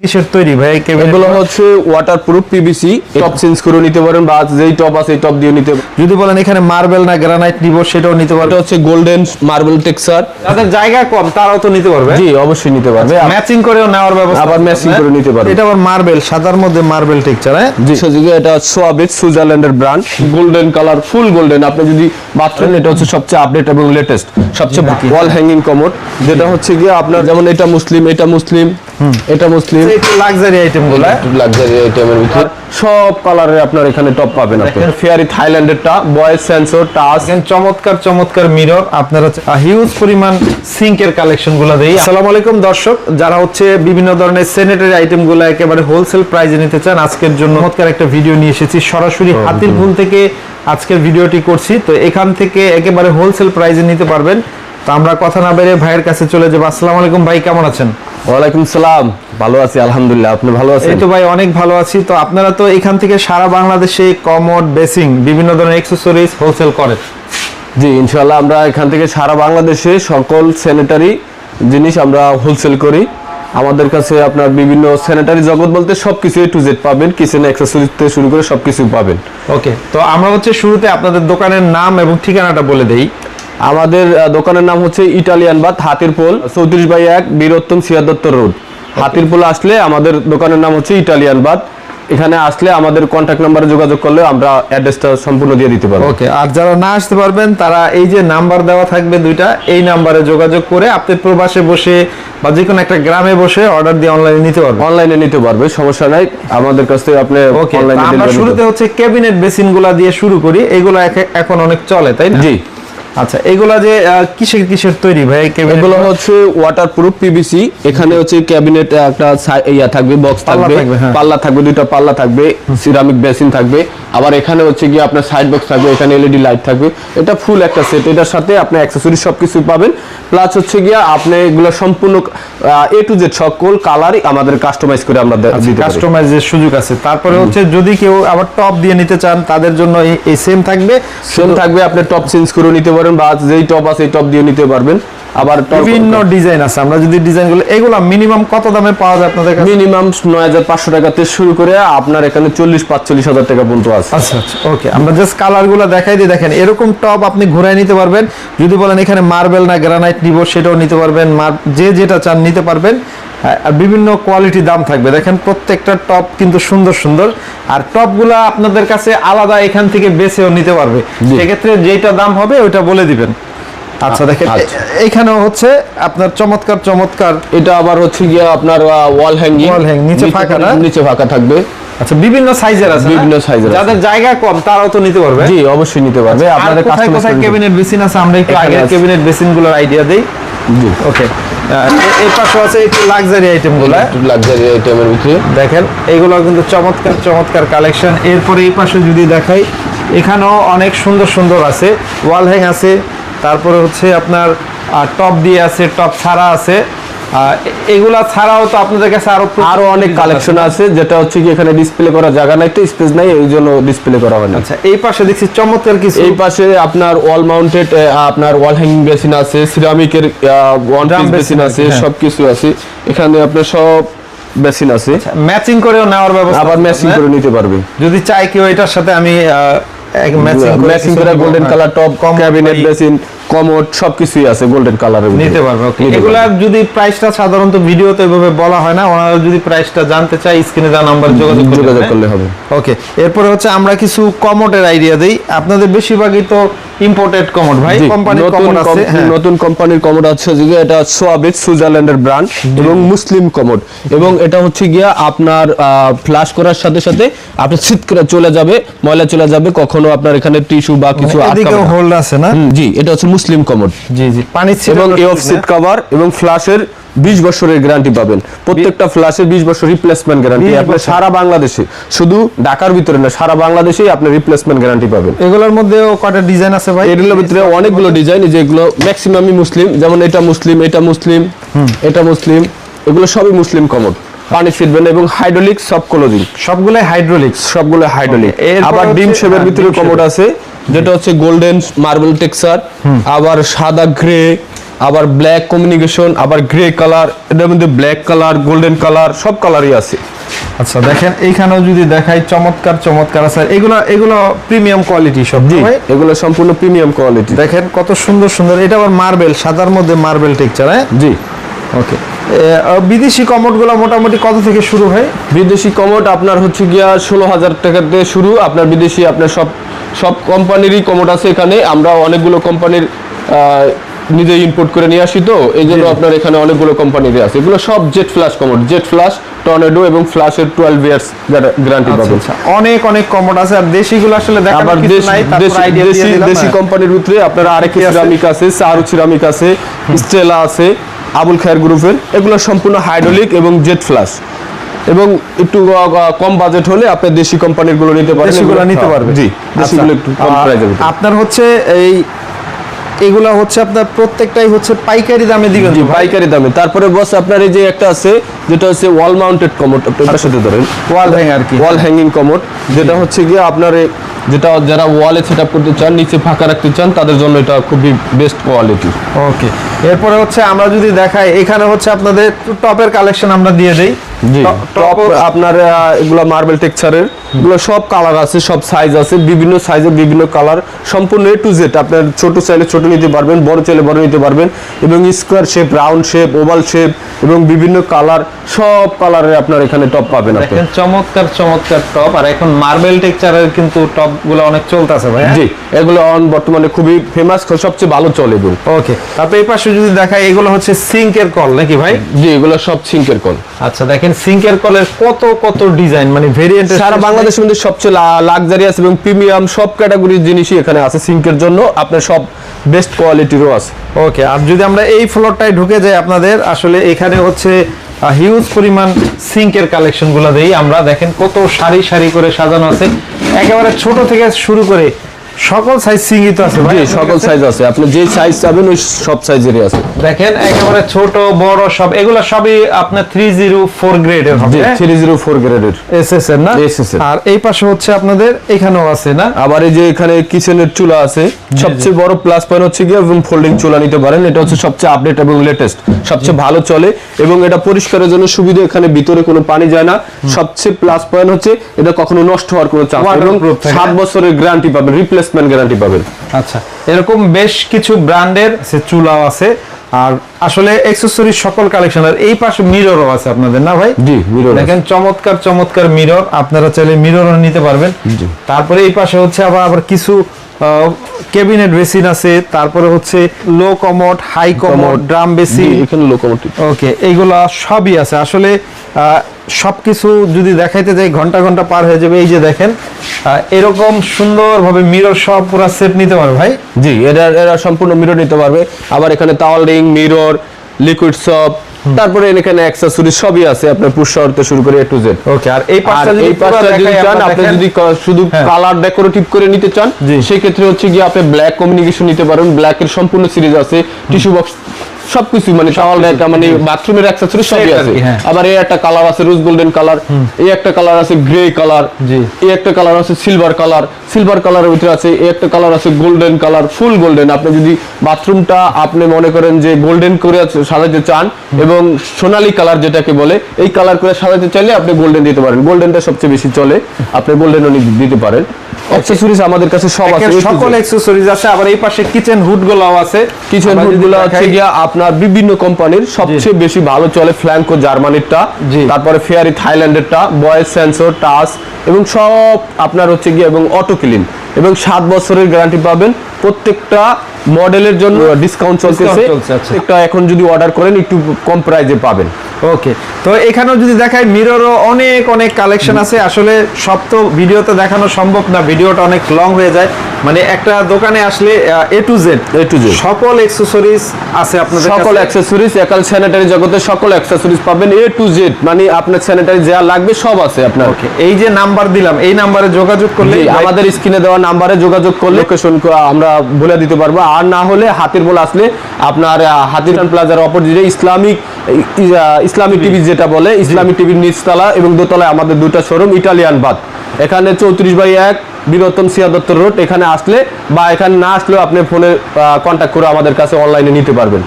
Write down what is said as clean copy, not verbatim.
কিসের তৈরি ভাই? এগুলো হচ্ছে ওয়াটারপ্রুফ পিভিসি, টপ চেঞ্জ করে নিতে পারেন বা যেই টপ আছে এই টপ দিয়ে নিতে পারেন। যদি বলেন এখানে মার্বেল না গ্রানাইট নিব সেটাও নিতে পারবে। এটা হচ্ছে গোল্ডেন মার্বেল টেক্সচার। যাদের জায়গা কম তারাও তো নিতে পারবে। জি অবশ্যই নিতে পারবে, ম্যাচিং করেও নেওয়ার ব্যবস্থা, আবার ম্যাচিং করে নিতে পারবে। এটা আবার মার্বেল, সাদার মধ্যে মার্বেল টেক্সচার। হ্যাঁ জি সেদিকে এটা সোয়াবিট সুইজারল্যান্ডের ব্র্যান্ড, গোল্ডেন কালার, ফুল গোল্ডেন। আপনি যদি বাথরুম, এটা হচ্ছে সবচেয়ে আপডেট এবং লেটেস্ট, সবচেয়ে ওয়াল হ্যাঙ্গিং কমোড, যেটা হচ্ছে গিয়ে আপনার যেমন এটা মুসলিম, এটা মুসলিম, এটা মুসলিম, একটু লাক্সারি আইটেমগুলো, লাক্সারি আইটেমের ভিতর সব কালারের আপনার এখানে টপ পাবেন। আপনি ফেয়ারি থাইল্যান্ডেরটা, বয়েজ সেন্সর টাচ, চমৎকার চমৎকার মিরর, আপনারা হিউজ পরিমাণ সিঙ্কের কালেকশনগুলো দেই। আসসালামু আলাইকুম দর্শক, যারা হচ্ছে বিভিন্ন ধরনের স্যানিটারি আইটেমগুলো একেবারে হোলসেল প্রাইসে নিতে চান, আজকের জন্য চমৎকার একটা ভিডিও নিয়ে এসেছি। সরাসরি হাতিরপুল থেকে আজকের ভিডিওটি করছি। তো এখান থেকে একেবারে হোলসেল প্রাইসে নিতে পারবেন। তো আমরা কথা না বেরিয়ে ভাইয়ের কাছে চলে যাবো। আসসালামু আলাইকুম ভাই, কেমন আছেন? ওয়ালাইকুম সালাম, ভালো আছি আলহামদুলিল্লাহ, আপনি ভালো আছেন? এই তো ভাই অনেক ভালো আছি। তো আপনারা তো এখান থেকে সারা বাংলাদেশে কমোড, বেসিং, বিভিন্ন ধরনের অ্যাকসেসরিজ হোলসেল করেন। জি ইনশাআল্লাহ, আমরা এখান থেকে সারা বাংলাদেশে সকল স্যানিটারি জিনিস আমরা হোলসেল করি। আমাদের কাছে আপনার বিভিন্ন স্যানিটারি জগৎ বলতে সবকিছু এ টু জেড পাবেন, কিচেন অ্যাকসেসরিজ থেকে শুরু করে সবকিছু পাবেন। ওকে, তো আমরা হচ্ছে শুরুতে আপনাদের দোকানের নাম এবং ঠিকানাটা বলে দেই। আমাদের দোকানের নাম হচ্ছে Italian bath, Hatirpul 34/1 Bir Uttam C R Dutta road. Hatirpul আসলে আমাদের দোকানের নাম হচ্ছে ইটালিয়ান বাথ। এখানে আসলে আমাদের কন্ট্যাক্ট নাম্বারে যোগাযোগ করলে আমরা অ্যাড্রেসটা সম্পূর্ণ দিয়ে দিতে পারবো। ওকে, আর যারা না আসতে পারবেন তারা এই যে নাম্বার দেওয়া থাকবে দুইটা, এই নাম্বারে যোগাযোগ করে আপনি প্রবাসে বসে বা যে কোনো একটা গ্রামে বসে অর্ডার দিয়ে অনলাইনে নিতে পারবেন। অনলাইনে নিতে পারবে, সমস্যা নাই, আমাদের কাছ থেকে আপনি অনলাইনে। আমরা শুরুতে হচ্ছে ক্যাবিনেট বেসিনগুলা দিয়ে শুরু করি, এগুলো এখন অনেক চলে, তাই না? জি। আচ্ছা, এগুলা যে কিসের কিসের তৈরি ভাই? এগুলো হচ্ছে ওয়াটারপ্রুফ পিভিসি। এখানে হচ্ছে ক্যাবিনেট একটা ইয়া থাকবে, বক্স থাকবে, পাল্লা থাকবে, দুইটা পাল্লা থাকবে, সিরামিক বেসিন থাকবে, আবার এখানে হচ্ছে গিয়ে আপনার সাইড বক্স থাকবে, এখানে এলইডি লাইট থাকবে। এটা ফুল একটা সেট, এটার সাথে আপনি অ্যাকসেসরিজ সবকিছু পাবেন। প্লাস হচ্ছে গিয়ে আপনি এগুলো সম্পূর্ণ এ টু জেড সকল কালারই আমাদের কাস্টমাইজ করে আমরা দিতে পারি, কাস্টমাইজের সুযোগ আছে। তারপরে হচ্ছে যদি কেউ আবার টপ দিয়ে নিতে চান তাদের জন্য এই সেম থাকবে, আপনি টপ চেঞ্জ করে নিতে পারেন বা যেই টপ আছে এই টপ দিয়ে নিতে পারবেন। আবার বিভিন্ন ডিজাইন আছে, আমরা যদি ডিজাইনগুলো, এগুলো মিনিমাম কত দামে পাওয়া যায় আপনাদের কাছে? মিনিমাম 9500 টাকা থেকে শুরু করে আপনার এখানে 40-45 হাজার টাকা পর্যন্ত আছে। আচ্ছা আচ্ছা, ওকে, আমরা জাস্ট কালারগুলো দেখাই দিই। দেখেন এরকম টপ আপনি ঘুরাই নিতে পারবেন। যদি বলেন এখানে মার্বেল না গ্রানাইট নিব সেটাও নিতে পারবেন, যে যেটা চান নিতে পারবেন। আর বিভিন্ন কোয়ালিটি দাম থাকবে। দেখেন প্রত্যেকটা টপ কিন্তু সুন্দর সুন্দর, আর টপগুলা আপনাদের কাছে আলাদা এখান থেকে বেছেও নিতে পারবে। সেক্ষেত্রে যেটা দাম হবে ওইটা বলে দিবেন। আচ্ছা দেখেন এইখানেও হচ্ছে আপনার চমৎকার চমৎকার, এটা আবার হচ্ছে গিয়ে আপনার ওয়াল হ্যাঙ্গিং, নিচে ফাঁকা না, নিচে ফাঁকা থাকবে। আচ্ছা, বিভিন্ন সাইজের আছে, বিভিন্ন সাইজের। যাদের জায়গা কম তারাও তো নিতে পারবে। জি অবশ্যই নিতে পারবে। আপনাদের কোথায় কোথায় ক্যাবিনেট বেসিন আছে আমরা একটু আগে ক্যাবিনেট বেসিনগুলোর আইডিয়া দেই। জি ওকে, এর পাশে আছে একটু লাক্সারি আইটেমগুলো, লাক্সারি আইটেমের ভিতরে দেখেন এগুলো কিন্তু চমৎকার চমৎকার কালেকশন। এরপরে এই পাশে যদি দেখাই, এখানেও অনেক সুন্দর সুন্দর আছে, ওয়াল হ্যাং আছে, তারপরে হচ্ছে আপনার টপ দিয়ে আছে, টপ ছাড়া আছে। এগুলা ছাড়াও তো আপনাদের কাছে আরো অনেক কালেকশন আছে, যেটা হচ্ছে কি এখানে ডিসপ্লে করার জায়গা নাই, তো স্পেস নাই, এই জন্য ডিসপ্লে করা হয় না। আচ্ছা, এই পাশে দেখছি চমৎকার কিছু, এই পাশে আপনার ওয়াল মাউন্টেড আপনার ওয়াল হ্যাঙ্গিং বেসিন আছে, সিরামিকের ওয়ান পিস বেসিন আছে, সবকিছু আছে এখানে। আপনার সব বেসিন আছে, ম্যাচিং করেও নেওয়ার ব্যবস্থা, আবার ম্যাচিং করে নিতে পারবে। যদি চাই কেউ এটার সাথে আমি ম্যাচিং করে golden colour top, cabinet basin, commode সবকিছুই আছে গোল্ডেন কালারের নিতে পারবে। এগুলা যদি প্রাইসটা সাধারণত ভিডিওতে এভাবে বলা হয় না, ওনারা যদি প্রাইসটা জানতে চাই স্ক্রিনে দেওয়া নাম্বার যোগাযোগ করলে হবে। ওকে, এরপরে হচ্ছে আমরা কিছু কমোডের আইডিয়া দেই। আপনাদের বেশিরভাগই তো ইম্পোর্টেড কমোড ভাই, কোম্পানির কমোড আছে, নতুন কোম্পানির কমোড আছে, যে এটা সোয়াবিট সুইজারল্যান্ডের ব্র্যান্ড এবং মুসলিম কমোড। এবং এটা হচ্ছে গিয়া আপনার ফ্লাশ করার সাথে সাথে আপনার ছিট করে চলে যাবে, ময়লা চলে যাবে, কখনো আপনার এখানে টিস্যু বা কিছু এদিকে হোল্ড আছে না। জি, এটা হচ্ছে মুসলিম কমোড। জি জি, পানি এবং এফ সিট কভার এবং ফ্ল্যাশের 20 বছরের গ্যারান্টি পাবেন। প্রত্যেকটা ফ্ল্যাশে 20 বছর রিপ্লেসমেন্ট গ্যারান্টি। আপনি সারা বাংলাদেশে, শুধু ঢাকার ভিতরে না, সারা বাংলাদেশেই আপনি রিপ্লেসমেন্ট গ্যারান্টি পাবেন। এগুলোর মধ্যেও কয়টা ডিজাইন আছে ভাই? এগুলোর ভিতরে অনেকগুলো ডিজাইন, যেগুলো ম্যাক্সিমামই মুসলিম, যেমন এটা মুসলিম, এটা মুসলিম, এটা মুসলিম, এগুলো সবই মুসলিম কমোড। পানি ফিটবেন এবং হাইড্রোলিক সব ক্লোজিং, সবগুলাই হাইড্রোলিক। আবার ডিম শেপের ভিতরে কমোড আছে, যেটা হচ্ছে গোল্ডেন মার্বেল টেক্সচার, আবার সাদা গ্রে, আবার ব্ল্যাক কমিউনিকেশন, আবার গ্রে কালার, এটার মধ্যে ব্ল্যাক কালার, গোল্ডেন কালার, সব কালারই আছে। আচ্ছা দেখেন এইখানেও যদি দেখাই চমৎকার চমৎকার আছে, এগুলো প্রিমিয়াম কোয়ালিটি সব। জি, এগুলো সম্পূর্ণ প্রিমিয়াম কোয়ালিটি। দেখেন কত সুন্দর সুন্দর, এটা আবার মার্বেল, সাদার মধ্যে মার্বেল টেক্সচার। হ্যাঁ জি, ওকে। বিদেশি কমোডগুলো মোটামুটি কত থেকে শুরু হয়? বিদেশি কমোড আপনার হচ্ছে গিয়া 16,000 টাকা দিয়ে শুরু। আপনার বিদেশি আপনার সব কোম্পানিরই কমোড আছে এখানে। আমরা অনেকগুলো কোম্পানির নিজে ইম্পোর্ট করে নিয়ে আসি, তো এই জন্য আপনার এখানে অনেকগুলো কোম্পানির আছে। এগুলো সব jet flash commode, jet flash, tornado এবং ফ্ল্যাশের 12 ইয়ার্স গ্যারান্টি পাবেন। অনেক অনেক কমোড আছে। আর দেশিগুলো আসলে দেখার আবার কিছু নাই, তারপর আইডিয়া দিয়ে দিলাম। দেশি কোম্পানির ভিতরে আপনার আরেক সিরামিক আছে, সারু সিরামিক আছে, স্টেলা আছে, আবুল খায়ের গ্রুপের। এগুলো সম্পূর্ণ হাইড্রোলিক এবং জেট ফ্ল্যাশ, এবং একটু কম বাজেট হলে আপনি দেশি কোম্পানির গুলো নিতে পারেন। দেশিগুলো নিতে পারবেন। জি, দেশিগুলো একটু কম প্রাইসে। আপনার হচ্ছে এগুলা হচ্ছে আপনার প্রত্যেকটাই হচ্ছে পাইকারি দামে দিবেন? জি, পাইকারি দামে। তারপরে বস আপনার এই যে একটা আছে যেটা হচ্ছে ওয়াল মাউন্টেড কমোড, আপনার সাথে ধরেন ওয়াল হ্যাঙ্গার, কি ওয়াল হ্যাঙ্গিং কমোড, যেটা হচ্ছে গিয়ে আপনার যেটা যারা ওয়ালে সেটআপ করতে চান, নিচে ফাঁকা রাখতে চান, তাদের জন্য এটা খুবই বেস্ট কোয়ালিটি। ওকে। এরপরে হচ্ছে আমরা যদি দেখাই, এখানে হচ্ছে আপনাদের টপের কালেকশন আমরা দিয়ে দেই। জি, টপ আপনার এগুলো মার্বেল টেক্সচারের, এগুলো সব কালার আছে, সব সাইজ আছে, বিভিন্ন সাইজের বিভিন্ন কালার, সম্পূর্ণ এ টু জেড। আপনার ছোট চাইলে ছোট নিতে পারবেন, বড় চাইলে বড় নিতে পারবেন, এবং square shape, round shape, oval shape, এবং বিভিন্ন কালার, সব কালারে আপনার এখানে টপ পাবেন। দেখেন চমৎকার চমৎকার টপ। আর এখন মার্বেল টেক্সচারের কিন্তু টপ গুলো অনেক চলতেছে ভাই। জি, এগুলো বর্তমানে খুবই ফেমাস, সবচেয়ে ভালো চলে। ওকে। তারপর এই পাশে যদি দেখাই, এগুলো হচ্ছে সিঙ্কের কল নাকি ভাই? জি, এগুলো সব সিঙ্কের কল। আচ্ছা দেখেন সিঙ্কের কলের কত কত ডিজাইন, মানে ভেরিয়েন্ট সারা বাংলাদেশের মধ্যে সবচেয়ে লাক্সারিয়াস এবং প্রিমিয়াম সব ক্যাটাগরির জিনিসই এখানে আছে সিঙ্কের জন্য। আপনার সব বেস্ট কোয়ালিটিরও আছে। ওকে। আর যদি আমরা এই ফ্লোরটায় ঢুকে যাই, আপনাদের আসলে এখানে হচ্ছে হিউজ পরিমাণ সিঙ্কের কালেকশন গুলো দেই আমরা। দেখেন কত সারি সারি করে সাজানো আছে, একেবারে ছোট থেকে শুরু করে সকল সাইজ সিঙ্গই তো আছে ভাই? জি, সকল সাইজ আছে। আপনি যে সাইজ চাবেন ওই সব সাইজেরই আছে। দেখেন একেবারে ছোট বড় সব, এগুলো সবই আপনার 304 গ্রেডের হবে। 304 গ্রেডের এসএস এর না? আর এই পাশে হচ্ছে আপনাদের এখানেও আছে না? আবার এই যে এখানে কিচেনের চুলা আছে। সবচেয়ে বড় প্লাস পয়েন্ট হচ্ছে কি এবং ফোল্ডিং চুলা নিতে পারেন। এটা হচ্ছে সবচেয়ে আপডেট এবং লেটেস্ট, সবচেয়ে ভালো চলে, এবং এটা পরিষ্কারের জন্য সুবিধা। এখানে ভিতরে কোনো পানি যায় না। সবচেয়ে প্লাস পয়েন্ট হচ্ছে এটা কখনো নষ্ট হওয়ার কোনো চান্স নেই, এবং 7 বছরের গ্যারান্টি পাবেন, রিপ্লেসমেন্ট গ্যারান্টি পাবেন। আচ্ছা, এরকম বেশ কিছু ব্র্যান্ডের চুলাও আছে। আর আসলে অ্যাকসেসরিজ সকল কালেকশন। আর এই পাশে মিররও আছে আপনাদের না ভাই? জি, মিরর দেখেন চমৎকার চমৎকার মিরর, আপনারা চাইলে মিররও নিতে পারবেন। তারপরে এই পাশে হচ্ছে আবার কিছু ক্যাবিনেট বেসিন আছে, তারপরে হচ্ছে low commode, high commode, drum basin, এখানে লো কমোড। ওকে, এইগুলা সবই আছে। আসলে সবকিছু যদি দেখাইতে যাই ঘন্টা ঘন্টা পার হয়ে যাবে। এই যে দেখেন এরকম সুন্দরভাবে মিরর সব পুরো সেট নিতে পারবে ভাই? জি, এরা সম্পূর্ণ মিরর নিতে পারবে। আবার এখানে তাওয়াল রিং, মিরর, লিকুইড সপ, তারপরে এখানে অ্যাকসেসরিজ সবই আছে, আপনার পুশ শাওয়ার থেকে শুরু করে এ টু জেড। ওকে। আর এই পাশটা যদি চান, আপনি যদি শুধু কালার ডেকোরেটিভ করে নিতে চান, সেই ক্ষেত্রে হচ্ছে কি আপনি ব্ল্যাক কমিউনিকেশন নিতে পারেন। ব্ল্যাকের সম্পূর্ণ সিরিজ আছে, টিস্যু বক্স, সবকিছু, মানে টাওয়াল র্যাক, মানে বাথরুমের অ্যাকসেসরিজ সবই আছে। আবার এই একটা কালার আছে রোজ গোল্ডেন কালার, এই একটা কালার আছে গ্রে কালার, এই একটা কালার আছে সিলভার কালার, সিলভার কালারের ভিতরে আছে এই একটা কালার আছে গোল্ডেন কালার, ফুল গোল্ডেন। আপনি যদি বাথরুমটা আপনি মনে করেন যে গোল্ডেন করে সাজাতে চান, এবং সোনালী কালার যেটাকে বলে, এই কালার করে সাজাতে চাইলে আপনি গোল্ডেন দিতে পারেন। গোল্ডেনটা সবচেয়ে বেশি চলে, আপনি গোল্ডেনও দিতে পারেন। অ্যাকসেসরিজ আমাদের কাছে সব আছে, সকল অ্যাকসেসরিজ আছে। আবার এই পাশে কিচেন হুড গুলোও আছে। কিচেন হুড গুলো হচ্ছে গিয়া আপনার বিভিন্ন কোম্পানির, সবচেয়ে বেশি ভালো চলে ফ্ল্যাঙ্কো জার্মানিরটা, তারপরে ফেয়ারি থাইল্যান্ডেরটা, বয়েস সেন্সর, টাচ, এবং সব আপনার হচ্ছে গিয়া, এবং অটো ক্লিন, এবং 7 বছরের গ্যারান্টি পাবেন। প্রত্যেকটা মডেলের জন্য ডিসকাউন্ট চলতেছে। একটা এখন যদি অর্ডার করেন একটু কম প্রাইসে পাবেন। ওকে। তো এখানেও যদি দেখাই মিররও অনেক অনেক কালেকশন আছে। আসলে সব তো ভিডিওতে দেখানো সম্ভব না, ভিডিওটা অনেক লং হয়ে যায়। মানে একটা দোকানে আসলে এ টু জেড সকল অ্যাকসেসরিজ আছে আপনাদের কাছে। সকল অ্যাকসেসরিজ, একাল স্যানিটারি জগতে সকল অ্যাকসেসরিজ পাবেন এ টু জেড, মানে আপনার স্যানিটারি যা লাগবে সব আছে আপনার। ওকে। এই যে নাম্বার দিলাম, এই নাম্বারে যোগাযোগ করলে, আমাদের স্ক্রিনে দেওয়া নাম্বারে যোগাযোগ করলে লোকেশন আমরা বলে দিতে পারবো। আর না হলে হাতির বল আসলে আপনার হাতির প্লাজার অপোজিটে ইসলামিক টিভি যেটা বলে, ইসলামিক টিভির নিচতলা এবং দোতলায় আমাদের দুটো শোরুম, ইটালিয়ান বাদ। এখানে 34/1 বীরত্তম সিয়া দত্ত রোড। এখানে আসলে বা এখানে না আসলেও আপনি ফোনে কন্ট্যাক্ট করে আমাদের কাছে অনলাইনে নিতে পারবেন।